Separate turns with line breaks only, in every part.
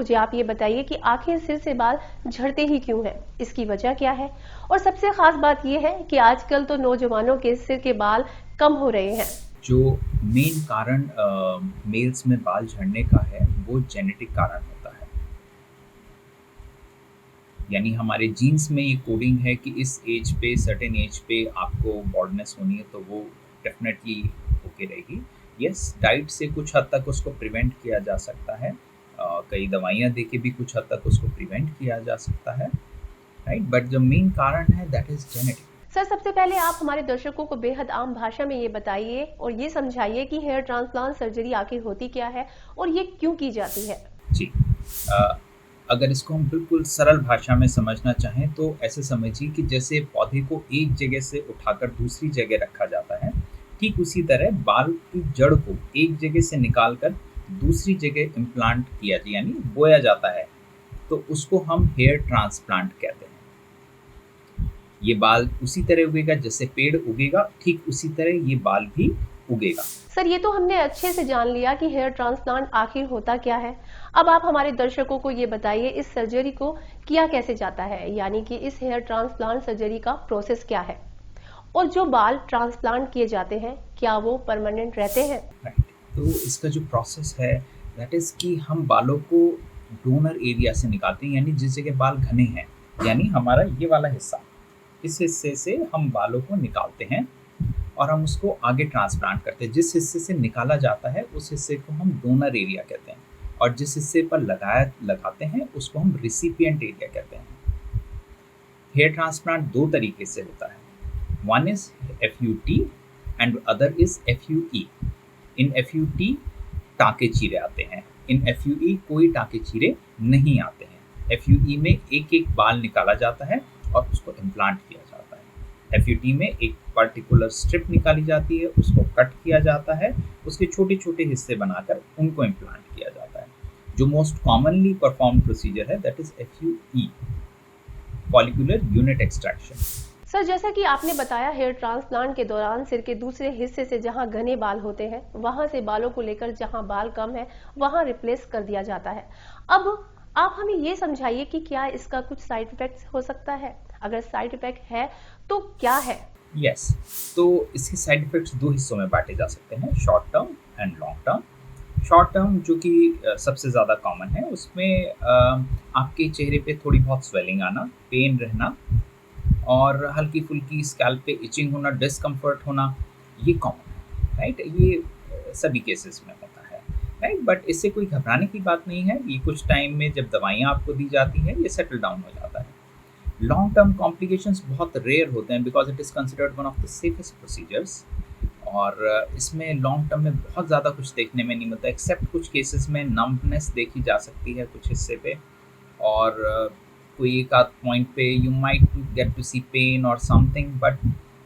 मुझे आप ये बताइए कि आखिर सिर से बाल झड़ते ही क्यों हैं? इसकी वजह क्या है? और सबसे खास बात ये है कि आजकल तो नौजवानों के सिर के बाल कम हो रहे हैं।
जो मेन कारण मेल्स में बाल झड़ने का है वो जेनेटिक कारण होता है। यानी हमारे जीन्स में ये कोडिंग है कि इस एज पे, सर्टेन एज पे आपको बॉल्डनेस होनी है, तो वो डेफिनेटली होके रहेगी। यस, डाइट से कुछ हद तक उसको प्रिवेंट किया जा सकता है। कई दवाइयाँ दे के भी कुछ हद तक उसको प्रिवेंट किया जा सकता है, राइट? बट जो मेन कारण है दैट इज़ जेनेटिक।
सर, सबसे पहले आप हमारे दर्शकों को बेहद आम भाषा में ये बताइए और ये समझाइए कि हेयर ट्रांसप्लांट सर्जरी आखिर होती क्या है और ये क्यों की जाती है?
जी। अ, अगर इसको हम बिल्कुल सरल भाषा में समझना चाहें तो ऐसे समझिए कि जैसे पौधे को एक जगह से उठाकर दूसरी जगह रखा जाता है, ठीक उसी तरह बाल की जड़ को एक जगह से निकाल कर दूसरी जगह इम्प्लांट किया जाए, यानी बोया जाता है, तो उसको हम हेयर ट्रांसप्लांट कहते हैं। ये बाल उसी तरह उगेगा जैसे पेड़ उगेगा, ठीक उसी तरह ये बाल भी उगेगा।
सर, ये तो हमने अच्छे से जान लिया कि हेयर ट्रांसप्लांट आखिर होता क्या है। अब आप हमारे दर्शकों को ये बताइए इस सर्जरी को किया कैसे जाता है, यानी कि इस हेयर ट्रांसप्लांट सर्जरी का प्रोसेस क्या है? और जो बाल ट्रांसप्लांट किए जाते हैं, क्या वो परमानेंट रहते हैं?
राइट। तो इसका जो प्रोसेस है दैट इज़ कि हम बालों को डोनर एरिया से निकालते हैं, यानी जिस जगह बाल घने हैं, यानी हमारा ये वाला हिस्सा, इस हिस्से से हम बालों को निकालते हैं और हम उसको आगे ट्रांसप्लांट करते हैं। जिस हिस्से से निकाला जाता है उस हिस्से को हम डोनर एरिया कहते हैं, और जिस हिस्से पर लगाते हैं उसको हम रिसिपिएंट एरिया कहते हैं। हेयर ट्रांसप्लांट दो तरीके से होता है। One is FUT and other is FUE। In FUT टाँके चीरे आते हैं, इन FUE कोई टाँके चीरे नहीं आते हैं। FUE में एक एक बाल निकाला जाता है और उसको इम्प्लांट किया जाता है। FUT में एक पर्टिकुलर स्ट्रिप निकाली जाती है, उसको कट किया जाता है, उसके छोटे छोटे हिस्से बनाकर उनको इम्प्लांट किया जाता है। जो मोस्ट कॉमनली परफॉर्म प्रोसीजर है that is FUE, follicular unit extraction.
Sir, जैसा कि आपने बताया हेयर ट्रांसप्लांट के दौरान सिर के दूसरे हिस्से से जहां घने बाल होते हैं, वहां से बालों को लेकर जहां बाल कम है, वहां रिप्लेस कर दिया जाता है। अब आप हमें ये समझाइए कि क्या इसका कुछ साइड इफेक्ट्स हो सकता है? अगर साइड इफेक्ट है, तो क्या है?
यस, तो इसके साइड इफेक्ट्स दो हिस्सों में बांटे जा सकते हैं, short term and long term. Short term जो कि सबसे ज़्यादा कॉमन है, उसमें आपके चेहरे पे थोड़ी बहुत स्वेलिंग आना, पेन रहना और हल्की फुल्की स्कैल्प पे इचिंग होना, डिस्कम्फर्ट होना, ये कॉमन है, राइट? ये सभी केसेस में होता है, राइट? बट इससे कोई घबराने की बात नहीं है। ये कुछ टाइम में जब दवाइयाँ आपको दी जाती हैं ये सेटल डाउन हो जाता है। लॉन्ग टर्म कॉम्प्लिकेशंस बहुत रेयर होते हैं because it is considered one of the safest procedures. और इसमें लॉन्ग टर्म में बहुत ज़्यादा कुछ देखने में नहीं मिलता, एक्सेप्ट कुछ केसेस में नम्बनेस देखी जा सकती है कुछ हिस्से पे, और कोई एक आध पॉइंट पे you might get to see pain और something, but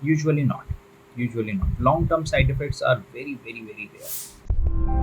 usually not. Long term side effects are very very very rare.